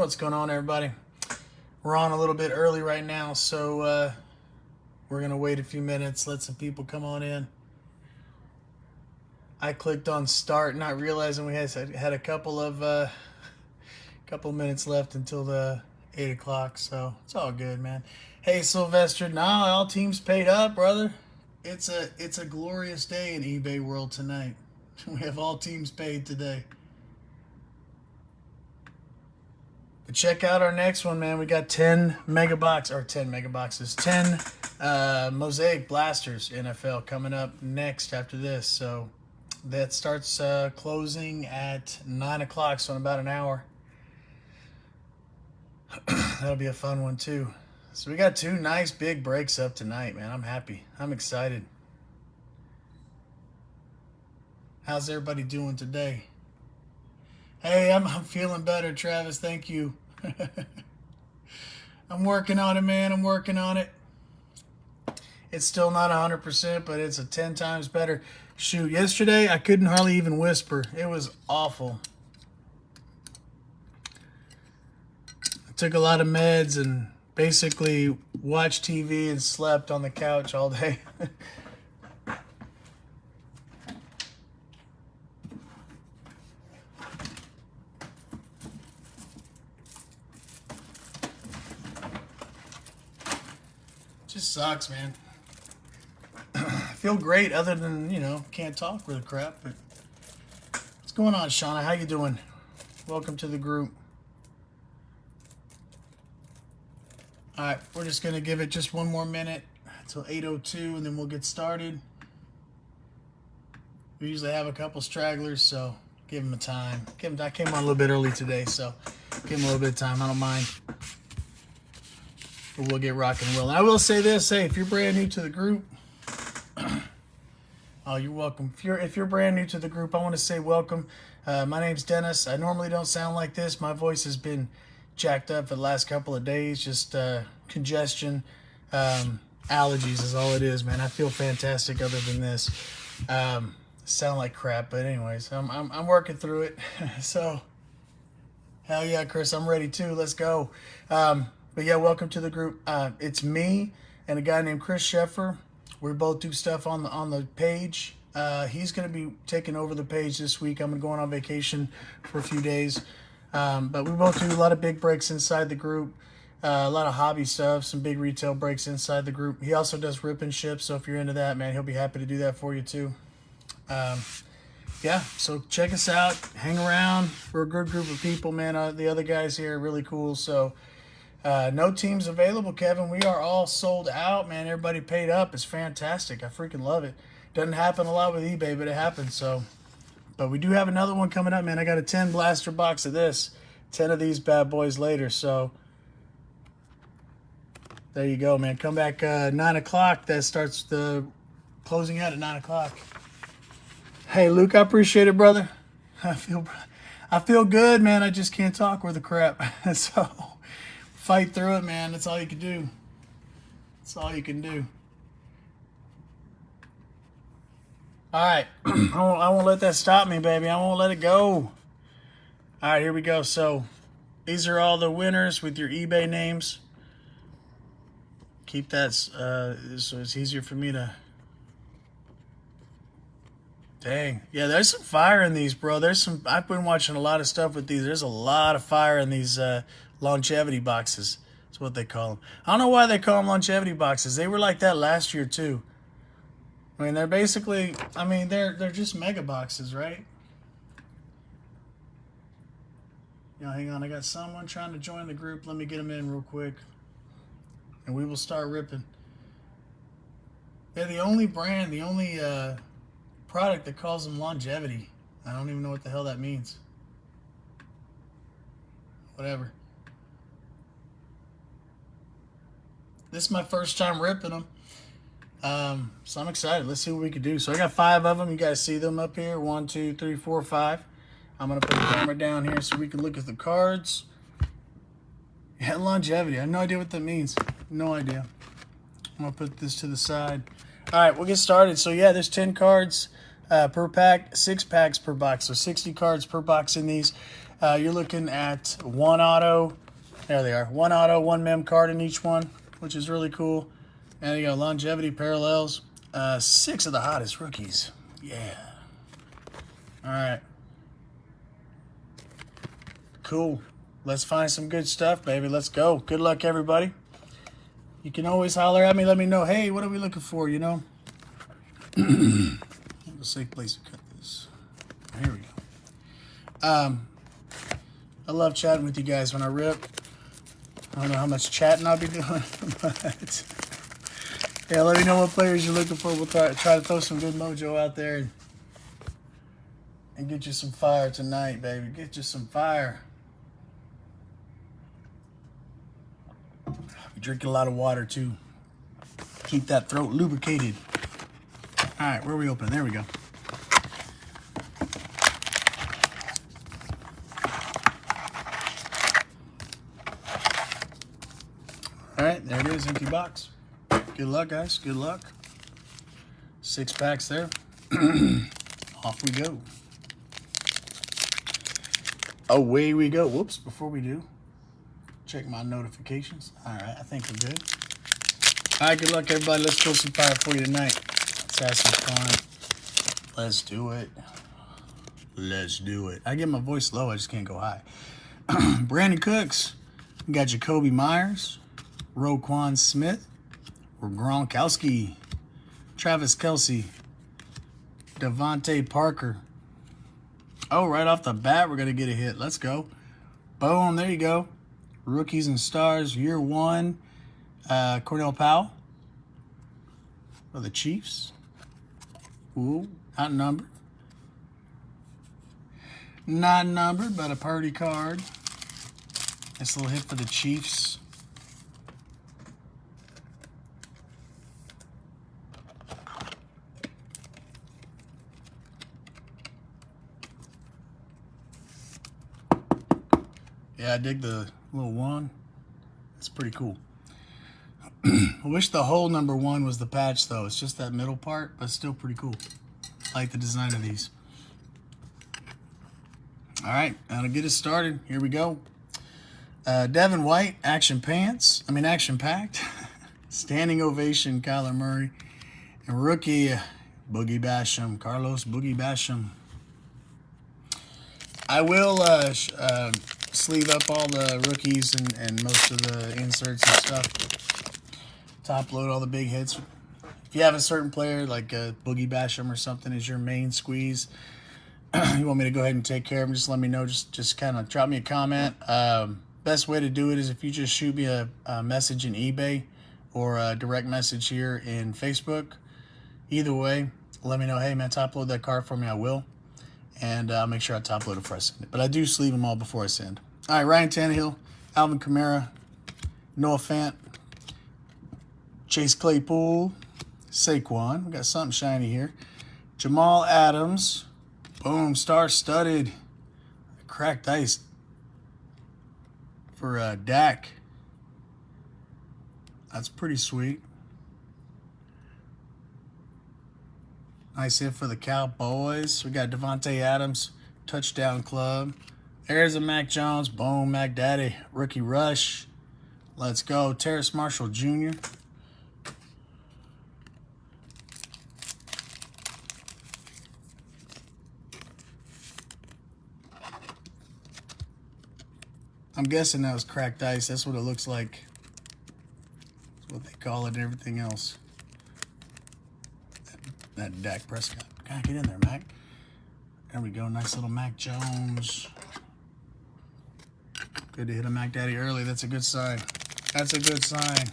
What's going on, everybody? We're on a little bit early right now, so we're going to wait a few minutes, let some people come on in. I clicked on start, not realizing we had a couple minutes left until the 8 o'clock, so it's all good, man. Hey, Sylvester, nah, all teams paid up, brother. It's a glorious day in eBay world tonight. We have all teams paid today. But check out our next one, man. We got 10 megaboxes, 10 Mosaic Blasters NFL coming up next after this. So that starts closing at 9 o'clock, so in about an hour. That'll be a fun one, too. So we got two nice big breaks up tonight, man. I'm happy. I'm excited. How's everybody doing today? Hey, I'm feeling better, Travis. Thank you. I'm working on it, man. I'm working on it. It's still not 100%, but it's 10 times better. Shoot, yesterday I couldn't hardly even whisper. It was awful. I took a lot of meds and basically watched TV and slept on the couch all day. Just sucks, man. I feel great other than, can't talk really crap, but what's going on, Shauna? How you doing? Welcome to the group. All right, we're just going to give it just one more minute until 8:02, and then we'll get started. We usually have a couple stragglers, so give them a time. I came on a little bit early today, so give them a little bit of time. I don't mind. But we'll get rock and roll. And I will say this, hey, if you're brand new to the group, oh, you're welcome. If you're brand new to the group, I want to say welcome. My name's Dennis. I normally don't sound like this. My voice has been jacked up for the last couple of days. Just congestion, allergies is all it is, man. I feel fantastic other than this. Sound like crap, but anyways, I'm working through it. So, hell yeah, Chris, I'm ready too. Let's go. But yeah, welcome to the group. It's me and a guy named Chris Sheffer. We both do stuff on the page. He's going to be taking over the page this week. I'm going on vacation for a few days. But we both do a lot of big breaks inside the group. A lot of hobby stuff, some big retail breaks inside the group. He also does rip and ship, so if you're into that, man, he'll be happy to do that for you too. Yeah, so check us out. Hang around. We're a good group of people, man. The other guys here are really cool, so... no teams available, Kevin. We are all sold out, man. Everybody paid up. It's fantastic. I freaking love it. Doesn't happen a lot with eBay, but it happens. So, but we do have another one coming up, man. I got a 10 blaster box of this. 10 of these bad boys later. So, there you go, man. Come back 9 o'clock. That starts the closing out at 9 o'clock. Hey, Luke, I appreciate it, brother. I feel good, man. I just can't talk with the crap. So... fight through it, man. That's all you can do. That's all you can do. All right. I won't let that stop me, baby. I won't let it go. All right, here we go. So these are all the winners with your eBay names. Keep that so it's easier for me to... Dang. Yeah, there's some fire in these, bro. I've been watching a lot of stuff with these. There's a lot of fire in these longevity boxes. That's what they call them. I don't know why they call them longevity boxes. They were like that last year too. I mean, they're basically, they're just mega boxes, right? Hang on. I got someone trying to join the group. Let me get them in real quick. And we will start ripping. They're the only brand, the only product that calls them longevity. I don't even know what the hell that means. Whatever. This is my first time ripping them. So I'm excited. Let's see what we can do. So I got 5 of them. You guys see them up here. 1, 2, 3, 4, 5. I'm going to put the camera down here so we can look at the cards. Yeah, longevity. I have no idea what that means. No idea. I'm going to put this to the side. All right, we'll get started. So yeah, there's 10 cards per pack, 6 packs per box. So 60 cards per box in these. You're looking at one auto. There they are. One auto, one mem card in each one, which is really cool. And you got longevity parallels. 6 of the hottest rookies. Yeah. All right. Cool. Let's find some good stuff, baby. Let's go. Good luck, everybody. You can always holler at me. Let me know, hey, what are we looking for, you know? A safe place to cut this. Here we go. I love chatting with you guys when I rip. I don't know how much chatting I'll be doing, but yeah, let me know what players you're looking for. We'll try to throw some good mojo out there and get you some fire tonight, baby. Get you some fire. Be drinking a lot of water too. Keep that throat lubricated. All right, where are we opening? There we go. All right, there it is, empty box. Good luck, guys. Good luck. 6 packs there. Off we go. Away we go. Whoops, before we do, check my notifications. All right, I think we're good. All right, good luck, everybody. Let's throw some fire for you tonight. Let's have some fun. Let's do it. Let's do it. I get my voice low. I just can't go high. Brandon Cooks. We got Jacoby Myers. Roquan Smith. Gronkowski. Travis Kelce. Devontae Parker. Oh, right off the bat, we're going to get a hit. Let's go. Boom, there you go. Rookies and Stars, year 1. Cornell Powell for the Chiefs. Ooh, not numbered. Not numbered, but a party card. Nice little hit for the Chiefs. Yeah, I dig the little 1. It's pretty cool. I wish the whole number 1 was the patch, though. It's just that middle part, but still pretty cool. I like the design of these. All right, now to get us started, here we go. Devin White, action packed. Standing ovation, Kyler Murray. And rookie, Boogie Basham, Carlos Boogie Basham. I will sleeve up all the rookies and most of the inserts and stuff. Top load all the big hits. If you have a certain player like Boogie Basham or something as your main squeeze, you want me to go ahead and take care of them, just let me know. Just kind of drop me a comment. Best way to do it is if you just shoot me a message in eBay or a direct message here in Facebook. Either way, let me know, hey man, top load that card for me. I will. And I'll make sure I top load it before I send it. But I do sleeve them all before I send. All right, Ryan Tannehill, Alvin Kamara, Noah Fant, Chase Claypool, Saquon. We got something shiny here. Jamal Adams. Boom, star-studded. Cracked ice for Dak. That's pretty sweet. Nice hit for the Cowboys. We got Devontae Adams, touchdown club. There's a Mac Jones. Boom, Mac Daddy. Rookie rush. Let's go. Terrace Marshall Jr. I'm guessing that was cracked ice. That's what it looks like. That's what they call it and everything else. That Dak Prescott. God, get in there, Mac. There we go. Nice little Mac Jones. Good to hit a Mac Daddy early. That's a good sign. That's a good sign.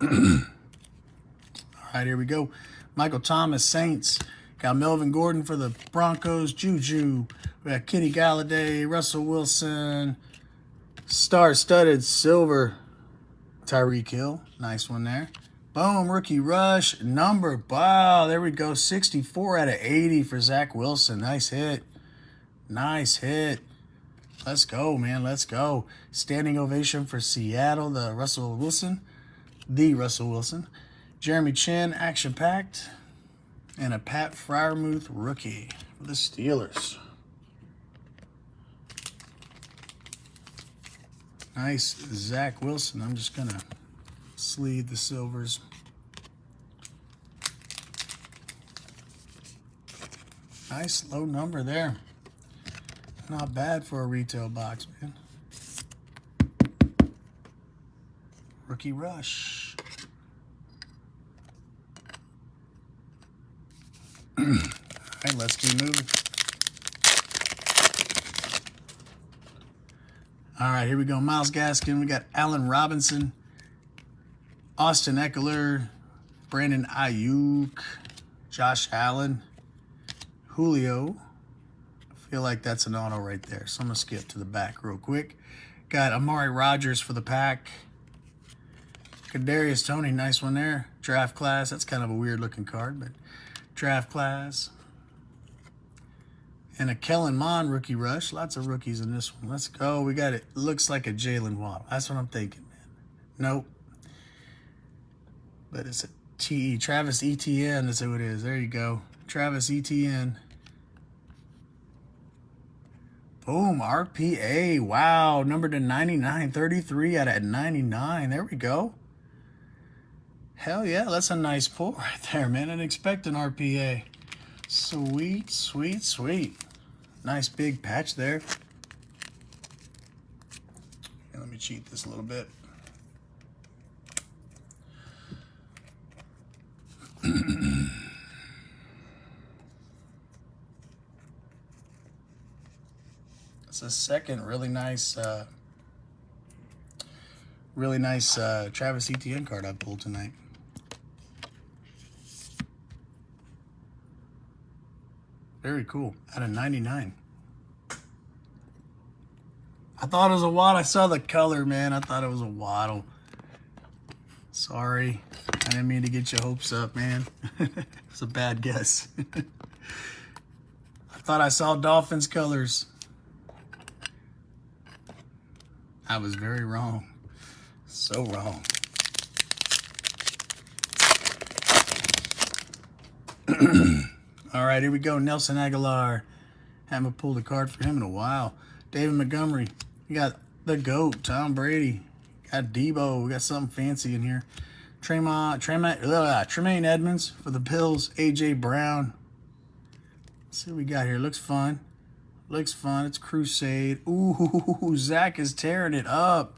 All right, here we go. Michael Thomas, Saints. Got Melvin Gordon for the Broncos. Juju. We got Kenny Galladay, Russell Wilson. Star-studded silver. Tyreek Hill. Nice one there. Boom, rookie rush. Number, wow, there we go. 64 out of 80 for Zach Wilson. Nice hit. Nice hit. Let's go, man. Let's go. Standing ovation for Seattle, the Russell Wilson. Jeremy Chin, action-packed. And a Pat Freiermuth rookie for the Steelers. Nice Zach Wilson. I'm just going to sleeve the silvers. Nice low number there. Not bad for a retail box, man. Rookie Rush. All right, let's keep moving. All right, here we go. Myles Gaskin. We got Allen Robinson, Austin Eckler, Brandon Ayuk, Josh Allen, Julio. I feel like that's an auto right there, so I'm going to skip to the back real quick. Got Amari Rodgers for the pack. Kadarius Toney, nice one there. Draft class. That's kind of a weird looking card, but draft class. And a Kellen Mond rookie rush. Lots of rookies in this one. Let's go. We got it. Looks like a Jalen Waddle. That's what I'm thinking, man. Nope. But it's a T.E. Travis Etienne. That's who it is. There you go. Travis Etienne. Boom. RPA. Wow. Number to 99. 33 out of 99. There we go. Hell yeah. That's a nice pull right there, man. I didn't expect an RPA. Sweet, sweet, sweet. Nice big patch there. Okay, let me cheat this a little bit. It's a second really nice Travis Etienne card I pulled tonight. Very cool. Out of 99. I thought it was a Waddle. I saw the color, man. I thought it was a Waddle. Sorry. I didn't mean to get your hopes up, man. It's a bad guess. I thought I saw Dolphins colors. I was very wrong. So wrong. All right, here we go. Nelson Aguilar. Haven't pulled a card for him in a while. David Montgomery. You got the GOAT, Tom Brady. Got Debo. We got something fancy in here. Tremaine Edmonds for the Bills. A.J. Brown. Let's see what we got here. Looks fun. Looks fun. It's Crusade. Ooh, Zach is tearing it up.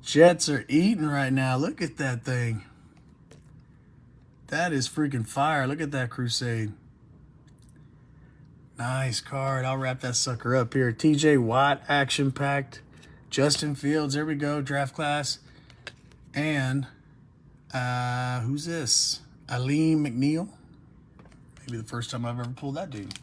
Jets are eating right now. Look at that thing. That is freaking fire. Look at that Crusade. Nice card. I'll wrap that sucker up here. TJ Watt, action packed. Justin Fields. There we go. Draft class. And who's this? Aleem McNeil. Maybe the first time I've ever pulled that dude.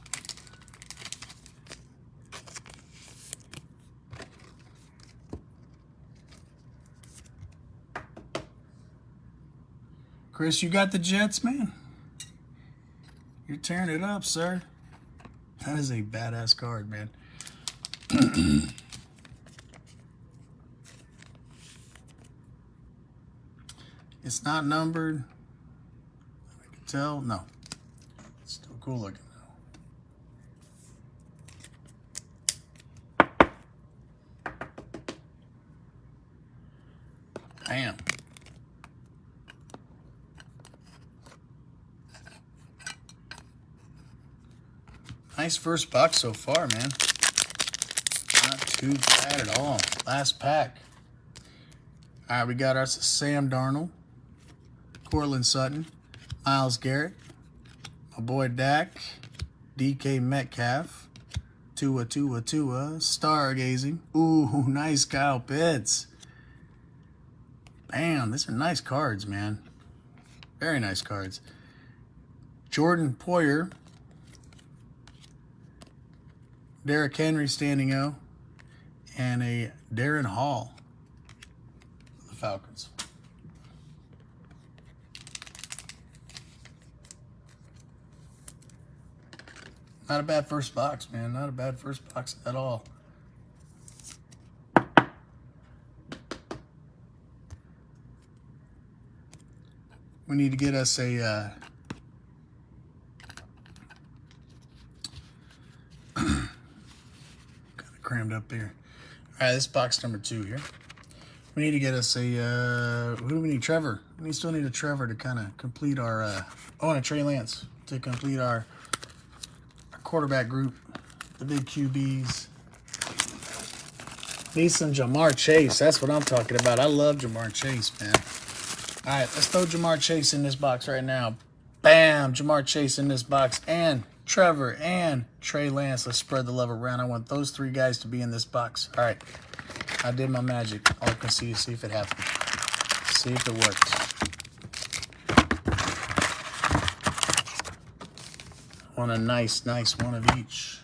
Chris, you got the Jets, man? You're tearing it up, sir. That is a badass card, man. It's not numbered. I can tell. No. It's still cool looking, though. Bam. Nice first box so far, man. Not too bad at all. Last pack. All right, we got our Sam Darnold, Cortland Sutton, Myles Garrett, my boy Dak, DK Metcalf, Tua, Stargazing. Ooh, nice Kyle Pitts. Bam, these are nice cards, man. Very nice cards. Jordan Poyer, Derrick Henry standing O, and a Darren Hall for the Falcons. Not a bad first box, man. Not a bad first box at all. We need to get us a lined up here. All right, this box number 2 here. We need to get us a, who do we need? Trevor. We still need a Trevor to kind of complete our, and a Trey Lance to complete our quarterback group. The big QBs. Need some Jamar Chase. That's what I'm talking about. I love Jamar Chase, man. All right, let's throw Jamar Chase in this box right now. Bam! Jamar Chase in this box. And Trevor and Trey Lance. Let's spread the love around. I want those 3 guys to be in this box. All right. I did my magic. All I can see if it happened. See if it works. I want a nice one of each.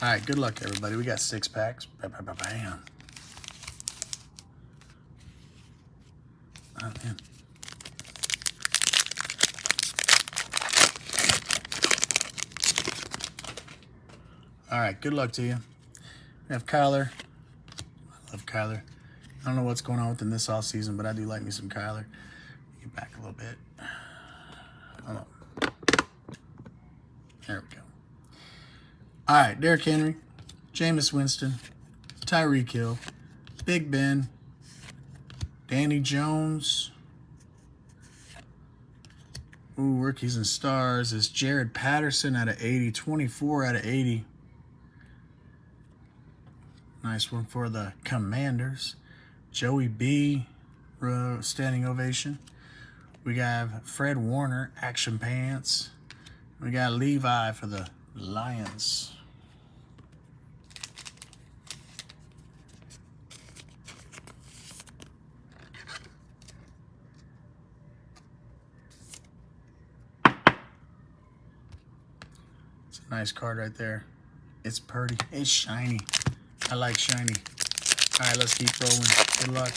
All right, good luck, everybody. We got 6 packs. Bam. Oh, man. All right, good luck to you. We have Kyler. I love Kyler. I don't know what's going on with him this offseason, but I do like me some Kyler. Get back a little bit. Hold on. There we go. All right, Derrick Henry, Jameis Winston, Tyreek Hill, Big Ben, Danny Jones. Ooh, rookies and stars is Jared Patterson out of 80, 24 out of 80. Nice one for the Commanders. Joey B, standing ovation. We got Fred Warner, action pants. We got Levi for the Lions. It's a nice card right there. It's pretty. It's shiny. I like shiny. All right, let's keep rolling. Good luck.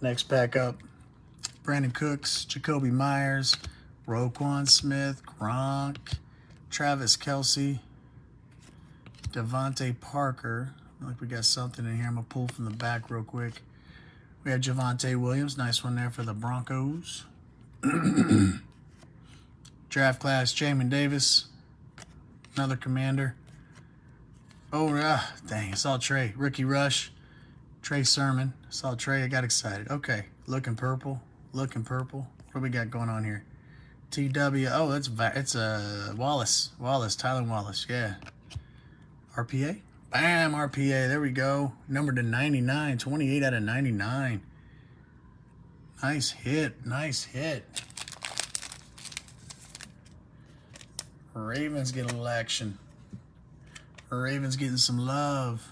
Next pack up. Brandon Cooks, Jacoby Myers, Roquan Smith, Gronk, Travis Kelce, Devontae Parker. Look like we got something in here. I'm going to pull from the back real quick. We have Javonte Williams. Nice one there for the Broncos. Draft class, Jamin Davis. Another Commander. Oh, dang, I saw Trey. Rookie Rush. Trey Sermon. I saw Trey. I got excited. Okay, looking purple. Looking purple. What do we got going on here? TW. Oh, it's Wallace. Tyler Wallace. Yeah. RPA. Bam, RPA. There we go. Numbered to 99. 28 out of 99. Nice hit. Nice hit. Ravens get a little action. Ravens getting some love.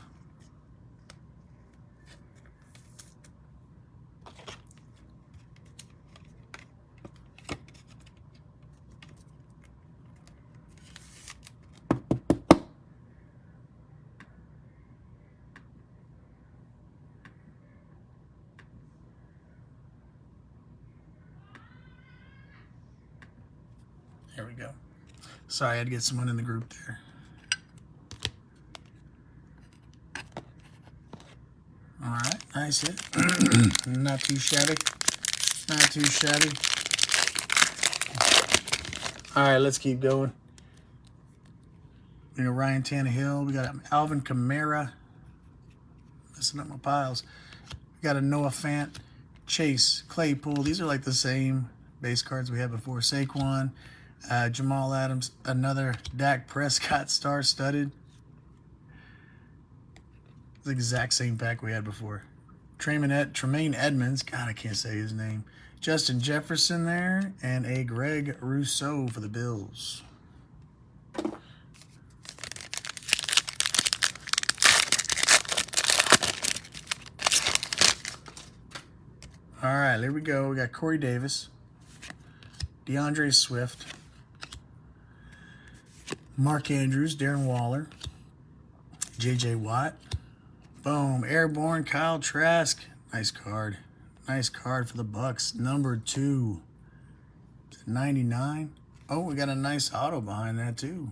There we go. Sorry, I had to get someone in the group there. All right, nice hit. Not too shabby. Not too shabby. All right, let's keep going. We got Ryan Tannehill. We got Alvin Kamara. Messing up my piles. We got a Noah Fant, Chase, Claypool. These are like the same base cards we had before. Saquon, Jamal Adams, another Dak Prescott star-studded. The exact same pack we had before. Tremaine Edmonds. God, I can't say his name. Justin Jefferson there. And a Greg Rousseau for the Bills. All right, here we go. We got Corey Davis. DeAndre Swift. Mark Andrews. Darren Waller. J.J. Watt. Boom. Airborne, Kyle Trask. Nice card. Nice card for the Bucks. Number 2. 99. Oh, we got a nice auto behind that, too.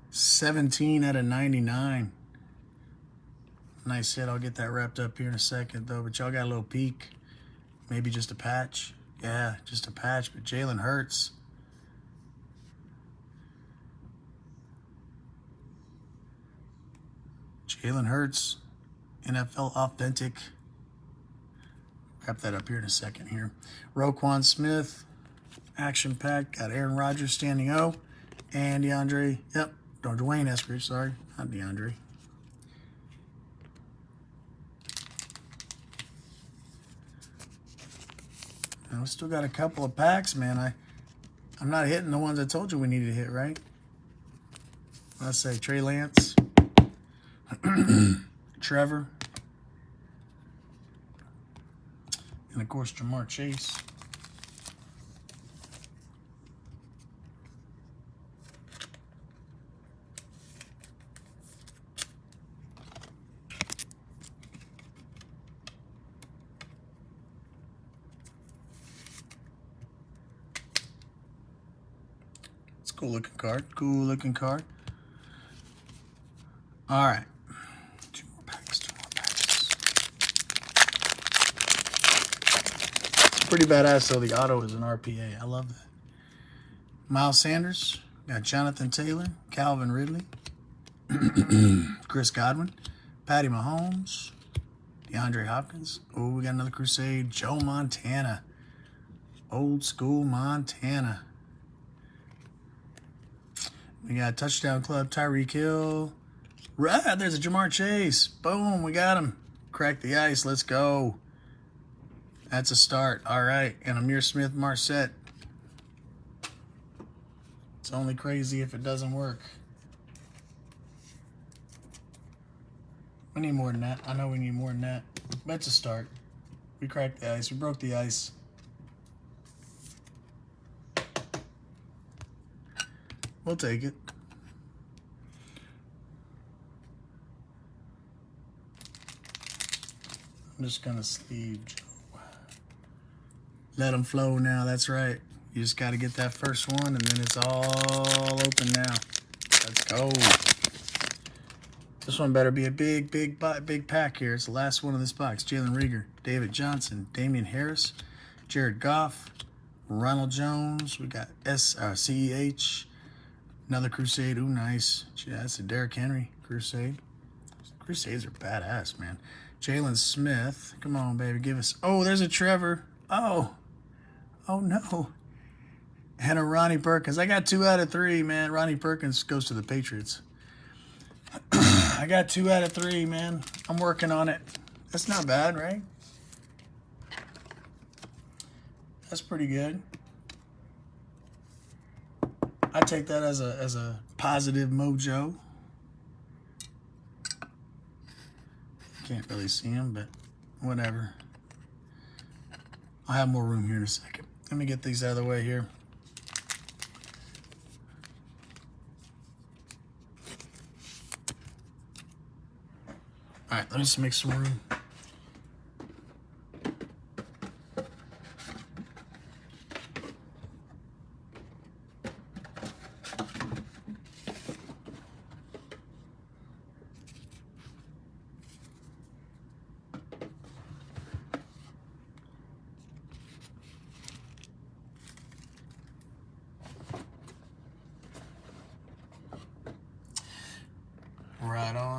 17 out of 99. Nice hit. I'll get that wrapped up here in a second, though. But y'all got a little peek. Maybe just a patch. Yeah, just a patch. But Jalen Hurts. Jalen Hurts, NFL Authentic. Wrap that up here in a second here. Roquan Smith, action pack. Got Aaron Rodgers standing O. And DeAndre, yep, Dwayne Eskridge, sorry, not DeAndre. And we still got a couple of packs, man. I'm not hitting the ones I told you we needed to hit, right? Let's say Trey Lance, Trevor, and of course Jamar Chase. It's a cool looking card. Cool looking card. All right. Two more packs. It's pretty badass though. The auto is an RPA. I love that. Miles Sanders. Got Jonathan Taylor. Calvin Ridley. Chris Godwin. Patty Mahomes. DeAndre Hopkins. Oh, we got another Crusade. Joe Montana. Old school Montana. We got Touchdown Club. Tyreek Hill. Right, there's a Jamar Chase. Boom, we got him. Crack the ice. Let's go. That's a start. All right, and Amir Smith Marset. It's only crazy if it doesn't work. We need more than that. I know we need more than that. But it's a start. We cracked the ice. We broke the ice. We'll take it. I'm just going to sleeve Joe. Let them flow now. That's right. You just got to get that first one, and then it's all open now. Let's go. This one better be a big pack here. It's the last one of this box. Jalen Reagor, David Johnson, Damian Harris, Jared Goff, Ronald Jones. We got CEH. Another Crusade. Ooh, nice. Yeah, that's a Derrick Henry Crusade. Crusades are badass, man. Jalen Smith. Come on, baby. Give us... Oh, there's a Trevor. Oh. Oh, no. And a Ronnie Perkins. I got 2 out of 3, man. Ronnie Perkins goes to the Patriots. I got 2 out of 3, man. I'm working on it. That's not bad, right? That's pretty good. I take that as a positive mojo. Can't really see him, but whatever. I'll have more room here in a second. Let me get these out of the way here. All right, let me just make some room.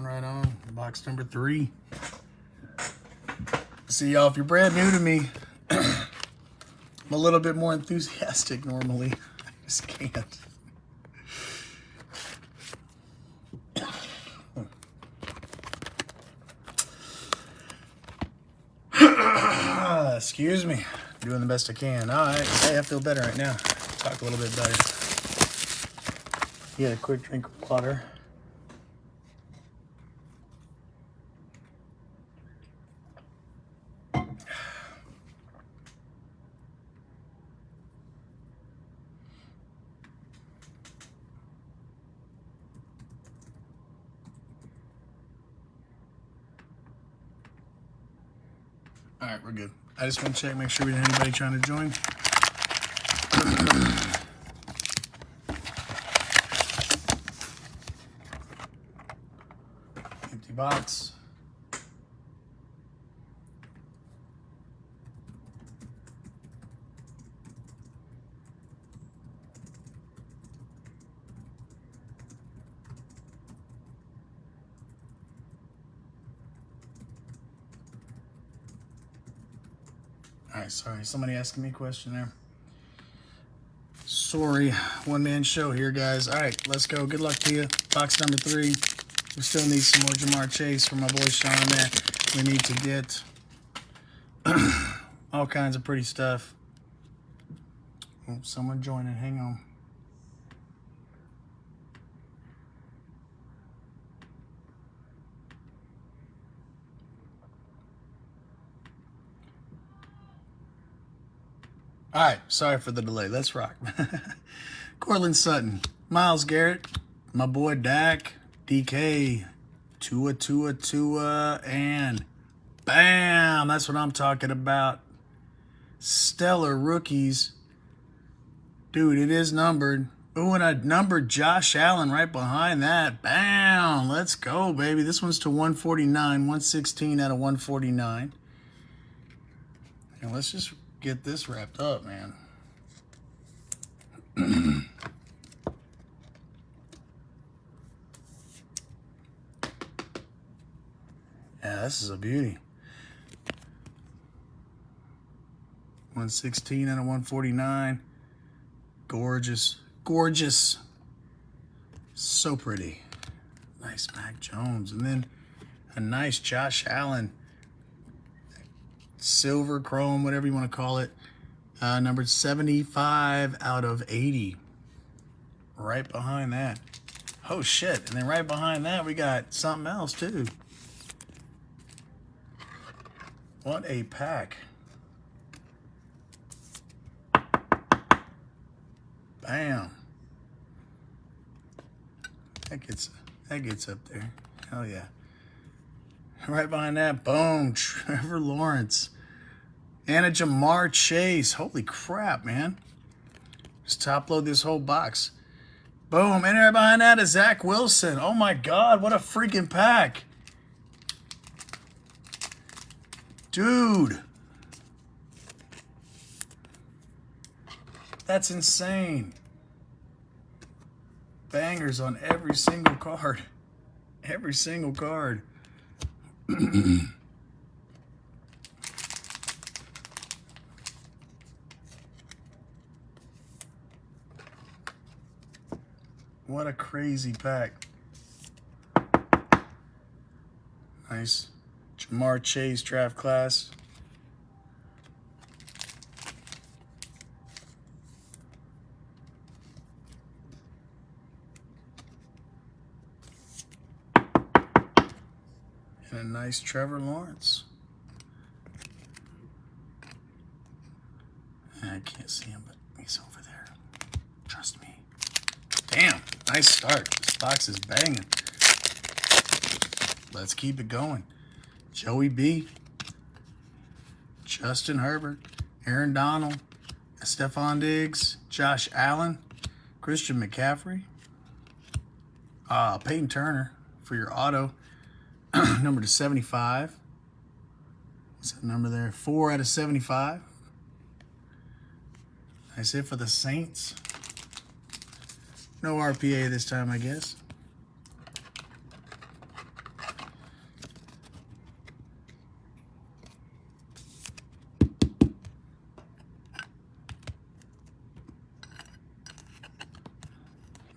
Right on. Box number 3. See, y'all, if you're brand new to me, I'm a little bit more enthusiastic normally. I just can't. Excuse me. Doing the best I can. All right. Hey, I feel better right now. Talk a little bit better. Yeah, a quick drink of water. All right, we're good. I just want to check, make sure we didn't have anybody trying to join. Empty box. All right, sorry. Somebody asking me a question there. Sorry, one-man show here, guys. All right, let's go. Good luck to you. Box number 3. We still need some more Jamar Chase for my boy Sean there. We need to get all kinds of pretty stuff. Oh, someone joining. Hang on. All right, sorry for the delay. Let's rock. Cortland Sutton, Myles Garrett, my boy Dak, DK, Tua, and bam! That's what I'm talking about. Stellar rookies. Dude, it is numbered. Ooh, and I numbered Josh Allen right behind that. Bam! Let's go, baby. This one's to 149, 116 out of 149. And let's just get this wrapped up, man. Yeah, this is a beauty. 116 out of 149. Gorgeous. Gorgeous. So pretty. Nice Mac Jones. And then a nice Josh Allen. Silver, chrome, whatever you want to call it. Numbered 75 out of 80. Right behind that. Oh, shit. And then right behind that, we got something else, too. What a pack. Bam. That gets up there. Hell yeah. Right behind that, boom, Trevor Lawrence. And a Jamar Chase. Holy crap, man. Just top load this whole box. Boom. And right behind that is Zach Wilson. Oh my God, what a freaking pack. Dude. That's insane. Bangers on every single card. Every single card. What a crazy pack. Nice Jamar Chase draft class. And a nice Trevor Lawrence. I can't see him, but he's over there. Trust me. Damn, nice start. This box is banging. Let's keep it going. Joey B. Justin Herbert. Aaron Donald. Stephon Diggs. Josh Allen. Christian McCaffrey. Peyton Turner for your auto. Number to 75. What's that number there? 4 out of 75. Nice hit for the Saints. No RPA this time, I guess.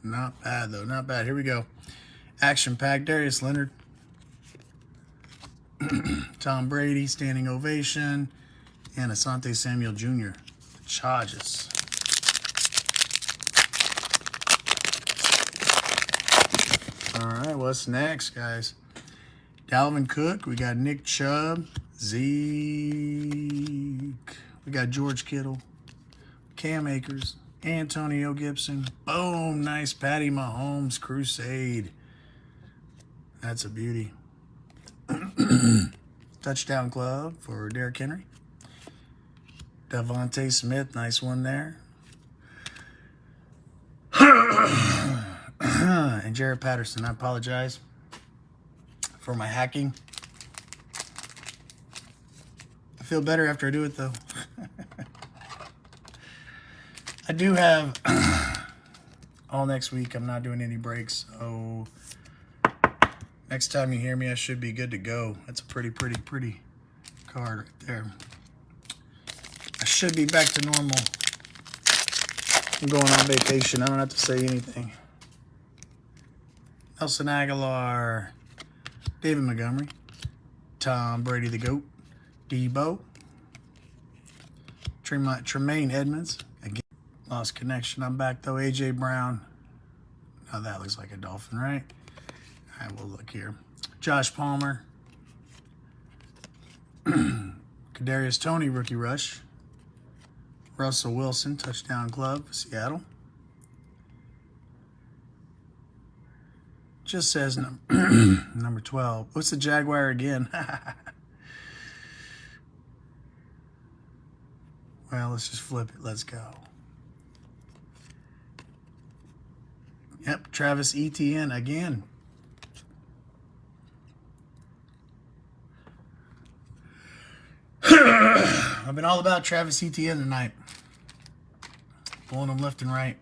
Not bad, though. Not bad. Here we go. Action pack. Darius Leonard. Tom Brady, standing ovation. And Asante Samuel Jr. Charges. All right, what's next, guys? Dalvin Cook. We got Nick Chubb. Zeke. We got George Kittle. Cam Akers. Antonio Gibson. Boom. Nice Patty Mahomes Crusade. That's a beauty. Touchdown club for Derrick Henry. Devontae Smith. Nice one there. And Jared Patterson. I apologize for my hacking. I feel better after I do it, though. I do have all next week. I'm not doing any breaks, so next time you hear me, I should be good to go. That's a pretty card right there. I should be back to normal. I'm going on vacation. I don't have to say anything. Nelson Aguilar, David Montgomery, Tom Brady the GOAT, Debo, Tremaine Edmonds. Again, lost connection. I'm back though. AJ Brown. Oh, that looks like a Dolphin, right? All right, we'll look here. Josh Palmer. Kadarius Toney, rookie rush. Russell Wilson, touchdown club, Seattle. Just says number 12. What's the Jaguar again? Well, let's just flip it. Let's go. Yep, Travis Etienne again. I've been all about Travis Etienne tonight. Pulling them left and right.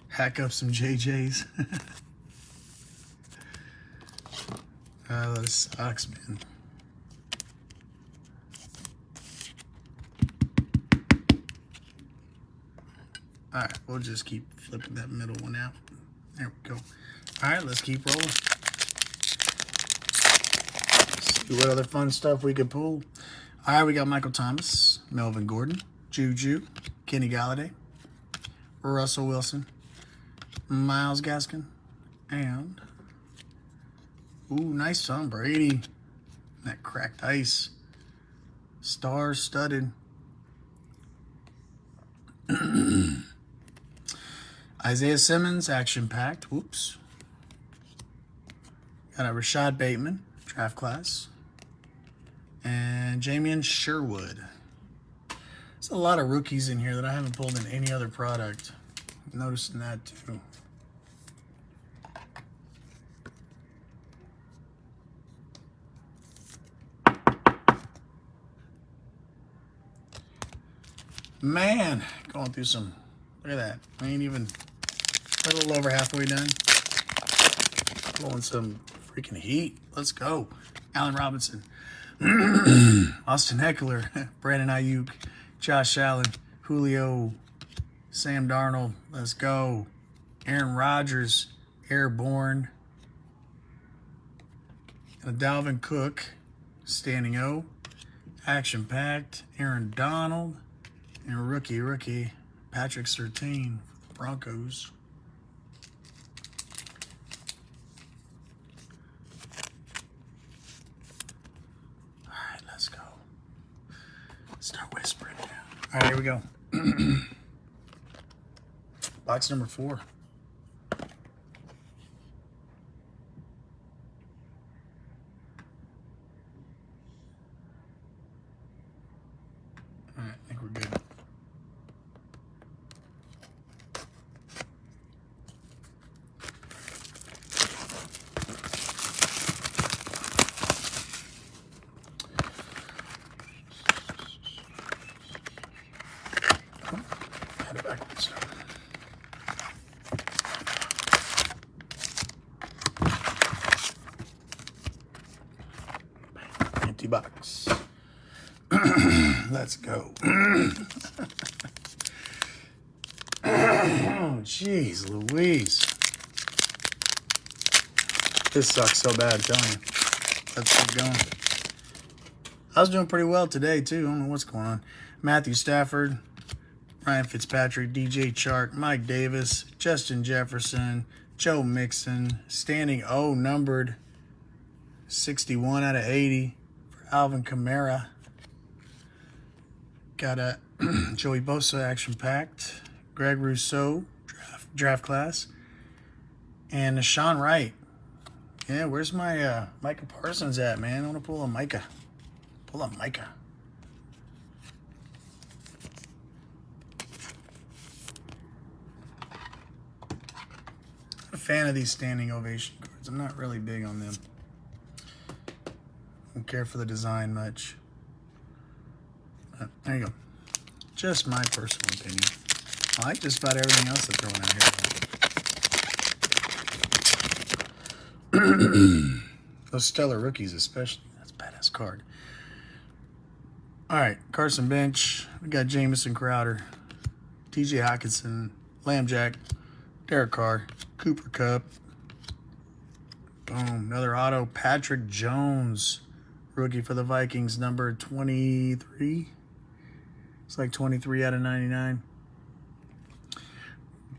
Hack up some JJs. That sucks, man. All right, we'll just keep flipping that middle one out. There we go. All right, let's keep rolling. See what other fun stuff we could pull. All right, we got Michael Thomas, Melvin Gordon, Juju, Kenny Galladay, Russell Wilson, Myles Gaskin, and ooh, nice Tom Brady. That cracked ice. Stars studded. Isaiah Simmons, action-packed. Whoops. Got a Rashad Bateman, draft class. And Jamian Sherwood. There's a lot of rookies in here that I haven't pulled in any other product. I'm noticing that too. Man, going through some, look at that. I ain't even a little over halfway done. Blowing some freaking heat. Let's go. Allen Robinson. Austin Eckler. Brandon Ayuk. Josh Allen. Julio. Sam Darnold. Let's go. Aaron Rodgers. Airborne. And a Dalvin Cook. Standing O. Action packed. Aaron Donald. And rookie. Patrick Surtain for the Broncos. Start whispering now. All right, here we go. Box number 4. All right, I think we're good. Empty box. Let's go. Oh, jeez Louise. This sucks so bad, I'm telling you. Let's keep going. I was doing pretty well today, too. I don't know what's going on. Matthew Stafford, Ryan Fitzpatrick, DJ Chark, Mike Davis, Justin Jefferson, Joe Mixon, standing O, numbered 61 out of 80 for Alvin Kamara. Got a Joey Bosa action-packed, Greg Rousseau, draft class, and Sean Wright. Yeah, where's my Micah Parsons at, man? I want to pull a Micah. Pull a Micah. I'm a fan of these standing ovation cards. I'm not really big on them. Don't care for the design much. There you go. Just my personal opinion. I like just about everything else they're throwing out here. Those stellar rookies especially. That's a badass card. All right, Carson Bench. We got Jamison Crowder, T.J. Hockenson, Lambjack, Derek Carr, Cooper Kupp. Boom. Another auto. Patrick Jones, rookie for the Vikings, number 23. It's like 23 out of 99.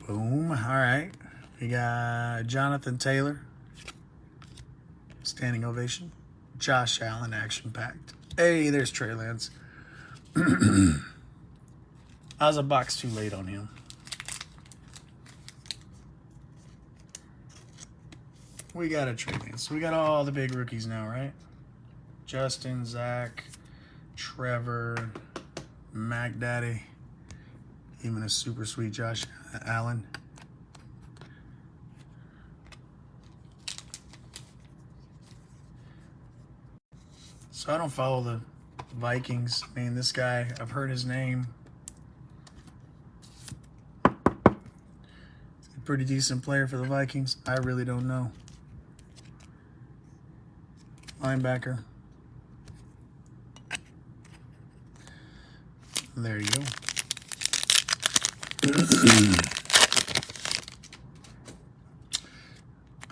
Boom. All right. We got Jonathan Taylor, standing ovation. Josh Allen, action packed. Hey, there's Trey Lance. I was a box too late on him. We got a Trey Lance. We got all the big rookies now, right? Justin, Zach, Trevor, Mac Daddy, even a super sweet Josh Allen. So I don't follow the Vikings. I mean, this guy, I've heard his name. He's a pretty decent player for the Vikings. I really don't know. Linebacker. There you go.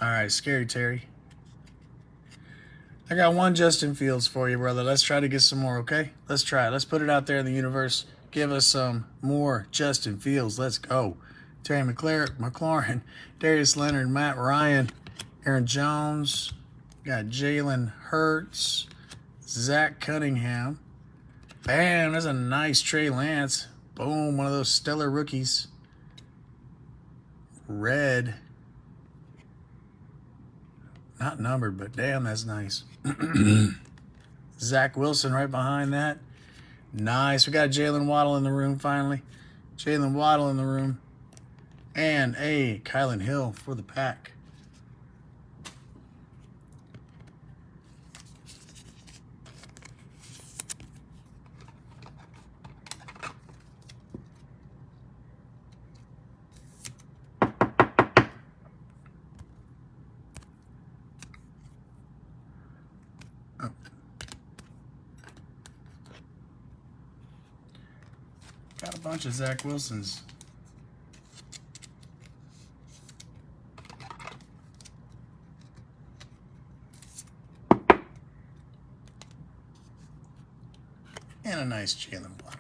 All right, Scary Terry. I got one Justin Fields for you, brother. Let's try to get some more, okay? Let's try it. Let's put it out there in the universe. Give us some more Justin Fields. Let's go. Terry McLaurin, Darius Leonard, Matt Ryan, Aaron Jones. Got Jalen Hurts, Zach Cunningham. Bam, that's a nice Trey Lance. Boom, one of those stellar rookies. Red. Not numbered, but damn, that's nice. Zach Wilson right behind that. Nice. We got Jalen Waddle in the room finally. Jalen Waddle in the room. And a Kylan Hill for the pack. Got a bunch of Zach Wilsons. And a nice Jalen Waddle.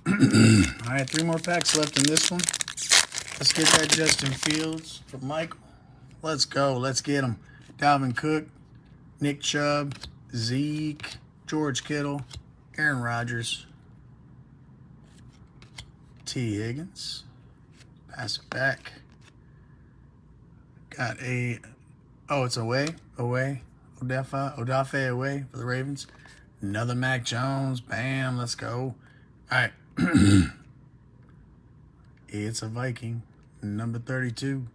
All right, 3 more packs left in this one. Let's get that Justin Fields for Michael. Let's go. Let's get him. Dalvin Cook, Nick Chubb, Zeke, George Kittle, Aaron Rodgers, T. Higgins. Pass it back. Got a, oh, it's away. Odafe away for the Ravens. Another Mac Jones. Bam, let's go. All right. It's a Viking, number 32.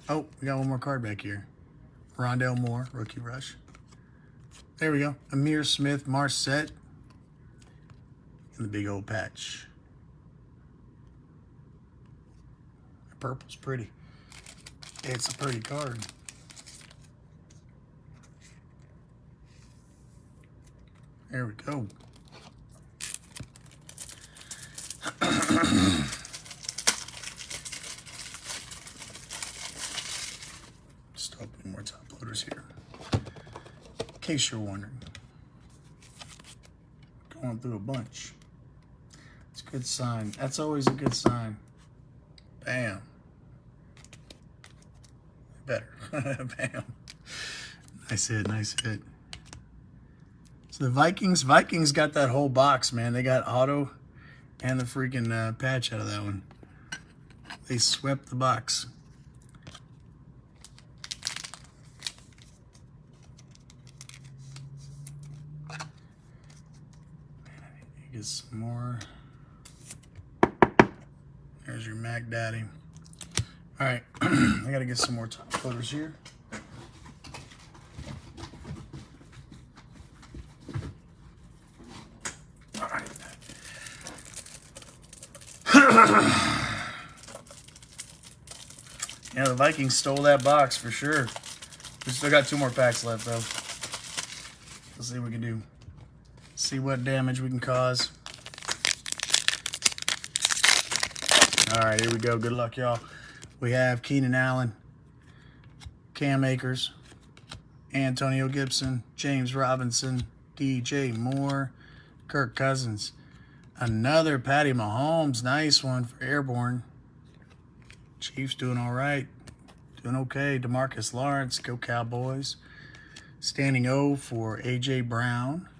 Oh, we got one more card back here. Rondale Moore, rookie rush. There we go. Amir Smith, Marset. And the big old patch. The purple's pretty. It's a pretty card. There we go. Just opening more top loaders here. In case you're wondering. Going through a bunch. It's a good sign. That's always a good sign. Bam. Better. Bam. Nice hit, nice hit. So the Vikings got that whole box, man. They got auto and the freaking patch out of that one. They swept the box. Man, I need to get some more. There's your Mac Daddy. All right, I got to get some more top loaders here. All right. Yeah, the Vikings stole that box for sure. We still got 2 more packs left, though. Let's see what we can do. See what damage we can cause. All right, here we go. Good luck, y'all. We have Keenan Allen, Cam Akers, Antonio Gibson, James Robinson, DJ Moore, Kirk Cousins. Another Patty Mahomes. Nice one for Airborne. Chiefs doing all right. Doing okay. DeMarcus Lawrence. Go Cowboys. Standing O for A.J. Brown.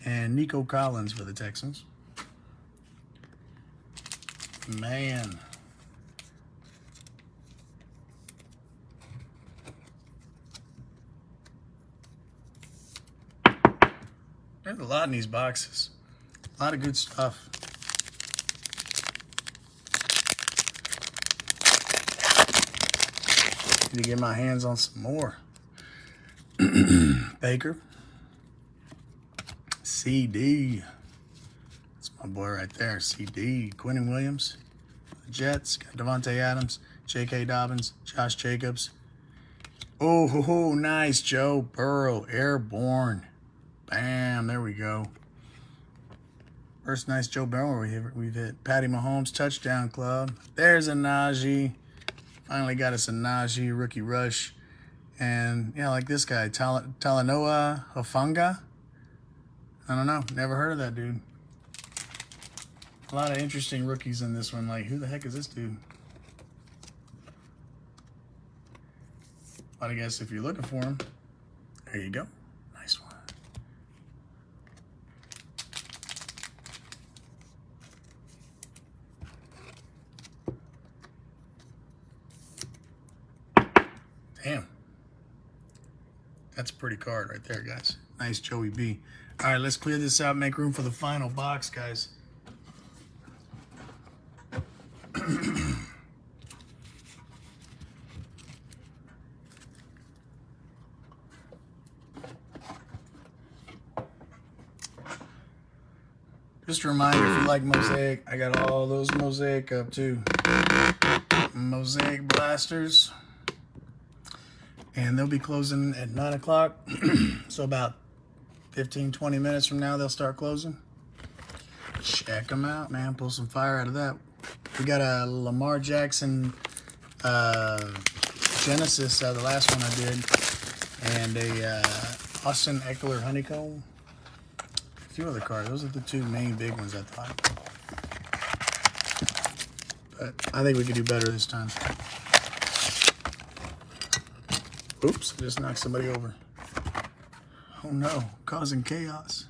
And Nico Collins for the Texans. Man. There's a lot in these boxes. A lot of good stuff. Need to get my hands on some more. Baker. CD. That's my boy right there. CD. Quinnen Williams. The Jets. Got Devontae Adams. J.K. Dobbins. Josh Jacobs. Oh, nice. Joe Burrow. Airborne. Bam. There we go. First nice Joe Burrow we've hit. Patty Mahomes. Touchdown Club. There's a Najee. Finally got us a Najee rookie rush. And, yeah, like this guy, Talanoa Hufanga. I don't know. Never heard of that dude. A lot of interesting rookies in this one. Like, who the heck is this dude? But I guess if you're looking for him, there you go. Nice one. Damn. That's a pretty card right there, guys. Nice Joey B. All right, let's clear this out, make room for the final box, guys. Just a reminder, if you like Mosaic, I got all those Mosaic up too. Mosaic blasters. And they'll be closing at 9 o'clock. So about 15, 20 minutes from now, they'll start closing. Check them out, man. Pull some fire out of that. We got a Lamar Jackson Genesis, the last one I did. And a Austin Eckler Honeycomb. A few other cards. Those are the 2 main big ones, I thought. But I think we could do better this time. Oops, I just knocked somebody over. Oh no, causing chaos.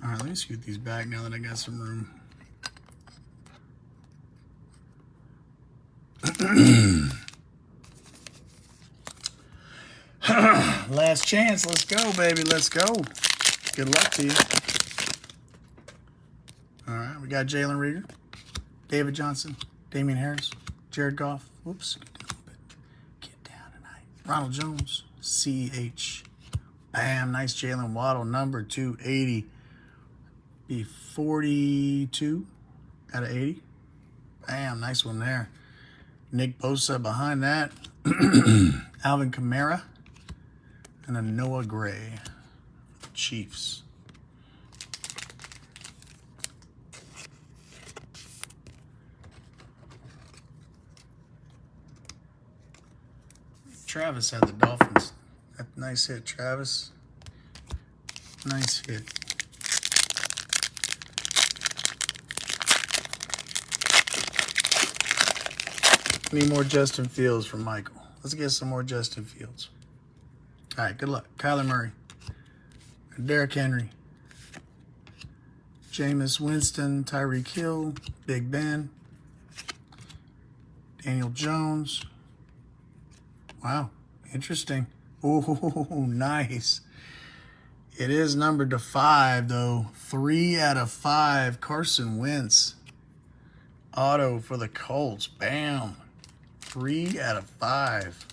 All right, let me scoot these back now that I got some room. Last chance, let's go, baby, let's go. Good luck to you. All right, we got Jalen Reagor, David Johnson, Damian Harris, Jared Goff. Whoops, get down tonight. Ronald Jones, C.H. Bam, nice Jalen Waddle, number 280. Be 42 out of 80. Bam, nice one there. Nick Bosa behind that. Alvin Kamara. And a Noah Gray. Chiefs. Travis had the Dolphins. Nice hit, Travis. Nice hit. Need more Justin Fields from Michael. Let's get some more Justin Fields. All right, good luck. Kyler Murray. Derrick Henry. Jameis Winston, Tyreek Hill, Big Ben. Daniel Jones. Wow. Interesting. Oh, nice. It is numbered to 5, though. 3 out of 5. Carson Wentz. Auto for the Colts. Bam. 3 out of 5.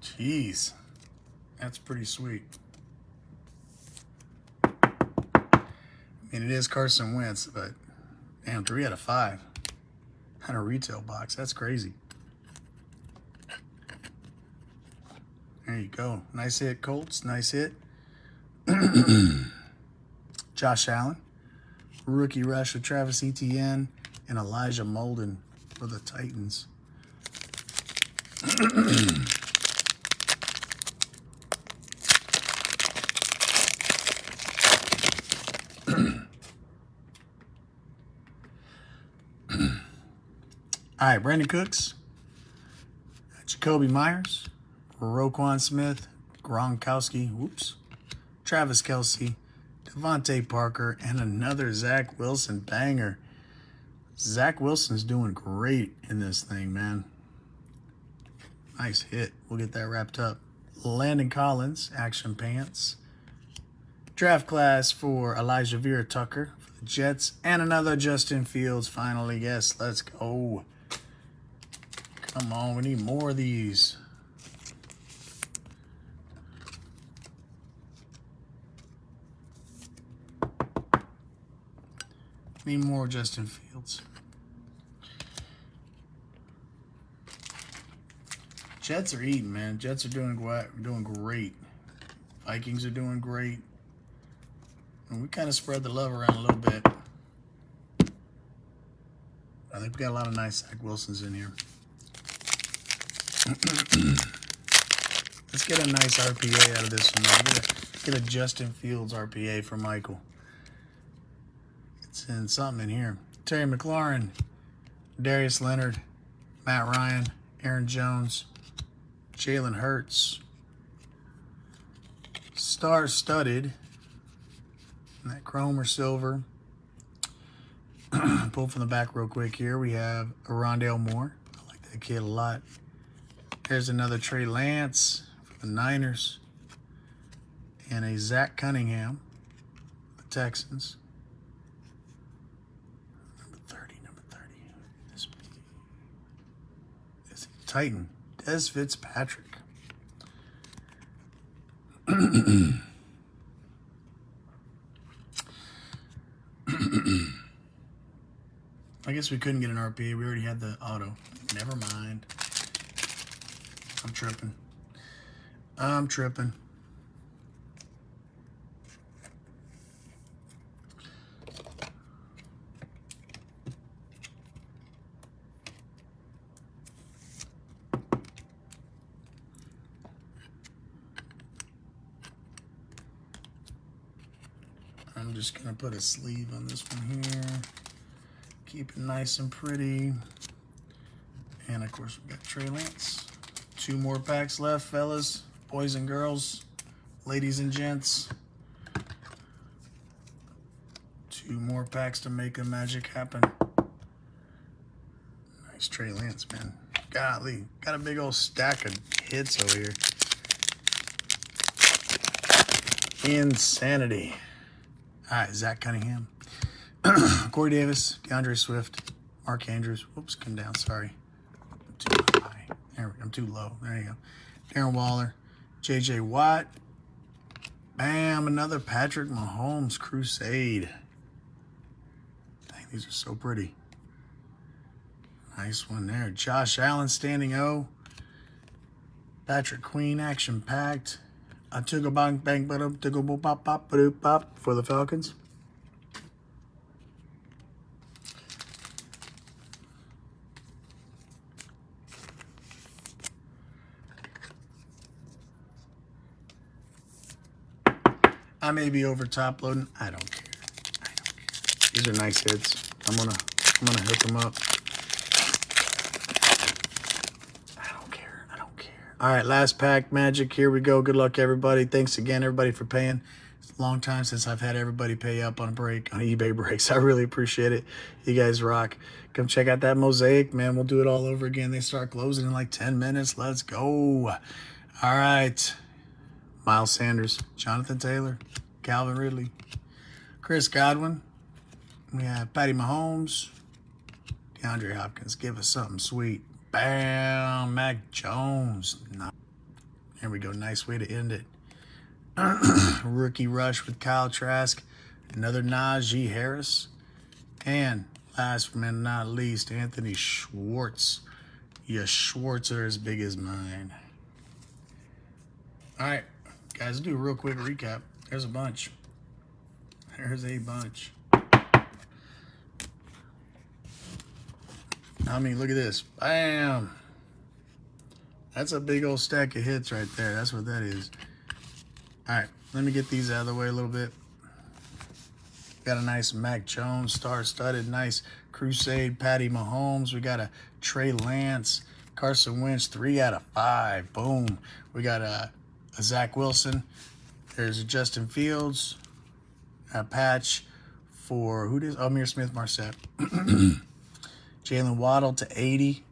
Jeez. That's pretty sweet. I mean, it is Carson Wentz, but damn, 3 out of 5. On a retail box. That's crazy. There you go. Nice hit, Colts. Nice hit. Josh Allen. Rookie rush with Travis Etienne and Elijah Molden for the Titans. All right, Brandon Cooks, Jacoby Myers, Roquan Smith, Gronkowski, Travis Kelce, Devontae Parker, and another Zach Wilson banger. Zach Wilson's doing great in this thing, man. Nice hit. We'll get that wrapped up. Landon Collins, action pants. Draft class for Elijah Vera Tucker for the Jets, and another Justin Fields finally. Yes, let's go. Come on, we need more of these. Need more Justin Fields. Jets are eating, man. Jets are doing great. Vikings are doing great. And we kind of spread the love around a little bit. I think we got a lot of nice Zach Wilsons in here. Let's get a nice RPA out of this one, man. Get a Justin Fields RPA for Michael. It's in something in here. Terry McLaurin, Darius Leonard, Matt Ryan, Aaron Jones, Jalen Hurts. Star-studded. And that chrome or silver. Pull from the back real quick here. We have a Rondale Moore. I like that kid a lot. There's another Trey Lance for the Niners. And a Zach Cunningham, the Texans. Number 30. This Titan, Des Fitzpatrick. I guess we couldn't get an RPA. We already had the auto. Never mind. I'm tripping. I'm just going to put a sleeve on this one here. Keep it nice and pretty. And, of course, we've got Trey Lance. 2 more packs left, fellas, boys and girls, ladies and gents. 2 more packs to make the magic happen. Nice Trey Lance, man. Golly, got a big old stack of hits over here. Insanity. All right, Zach Cunningham. Corey Davis, DeAndre Swift, Mark Andrews. Whoops, come down, sorry. I'm too high. I'm too low. There you go. Darren Waller, J.J. Watt. Bam, another Patrick Mahomes Crusade. Dang, these are so pretty. Nice one there. Josh Allen standing O. Patrick Queen action packed. I took a bang bang but up to go pop pop pop for the Falcons. I may be over top loading. I don't care. These are nice hits. I'm gonna hit them up. I don't care. All right, last pack magic. Here we go. Good luck, everybody. Thanks again, everybody, for paying. Long time since I've had everybody pay up on a break, on eBay breaks. I really appreciate it. You guys rock. Come check out that mosaic, man. We'll do it all over again. They start closing in like 10 minutes. Let's go. All right. Miles Sanders, Jonathan Taylor, Calvin Ridley, Chris Godwin. We have Patty Mahomes, DeAndre Hopkins. Give us something sweet. Bam. Mac Jones. There we go. Nice way to end it. Rookie rush with Kyle Trask. Another Najee Harris. And last but not least, Anthony Schwartz. Your Schwartz are as big as mine. All right, guys, do a real quick recap. There's a bunch. There's a bunch. I mean, look at this. Bam. That's a big old stack of hits right there. That's what that is. All right, let me get these out of the way a little bit. Got a nice Mac Jones, star-studded, nice Crusade, Patty Mahomes. We got a Trey Lance, Carson Wentz, 3 out of 5. Boom. We got a Zach Wilson. There's a Justin Fields. A patch for, who does? Amir Smith-Marset. Jalen Waddle to 80.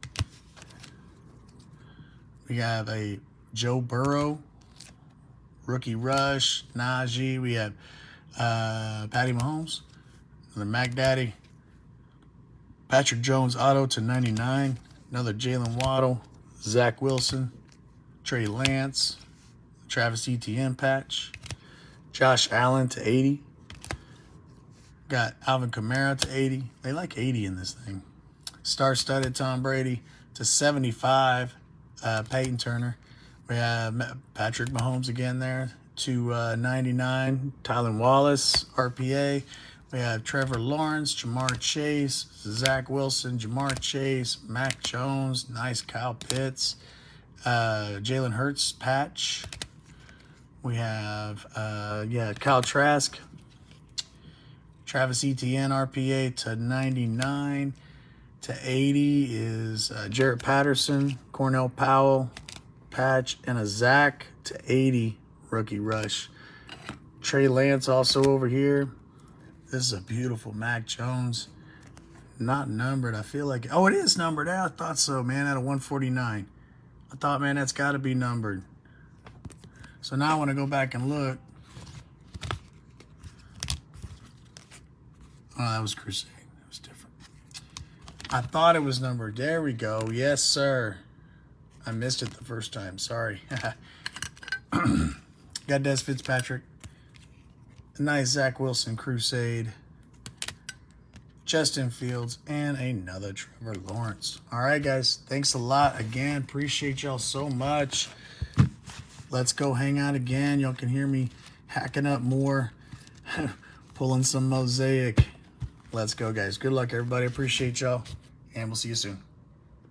We have a Joe Burrow. Rookie rush, Najee. We have Patty Mahomes. Another Mac Daddy. Patrick Jones auto to 99. Another Jalen Waddle. Zach Wilson. Trey Lance. Travis Etienne patch. Josh Allen to 80. Got Alvin Kamara to 80. They like 80 in this thing. Star-studded Tom Brady to 75. Peyton Turner. We have Patrick Mahomes again there to 99. Tylen Wallace, RPA. We have Trevor Lawrence, Jamar Chase, Zach Wilson, Jamar Chase, Mac Jones, nice Kyle Pitts, Jalen Hurts patch. We have, Kyle Trask, Travis Etienne, RPA to 99. To 80 is Jarrett Patterson, Cornell Powell patch, and a Zach to 80 rookie rush. Trey Lance also over here. This is a beautiful Mac Jones. Not numbered. I feel like, oh, it is numbered. Yeah, I thought so, man, out of 149. I thought, man, that's got to be numbered. So now I want to go back and look. Oh, that was Crusade. That was different. I thought it was numbered. There we go. Yes, sir. I missed it the first time. Sorry. Got Des Fitzpatrick. A nice Zach Wilson Crusade. Justin Fields. And another Trevor Lawrence. All right, guys. Thanks a lot. Again, appreciate y'all so much. Let's go hang out again. Y'all can hear me hacking up more. Pulling some mosaic. Let's go, guys. Good luck, everybody. Appreciate y'all. And we'll see you soon.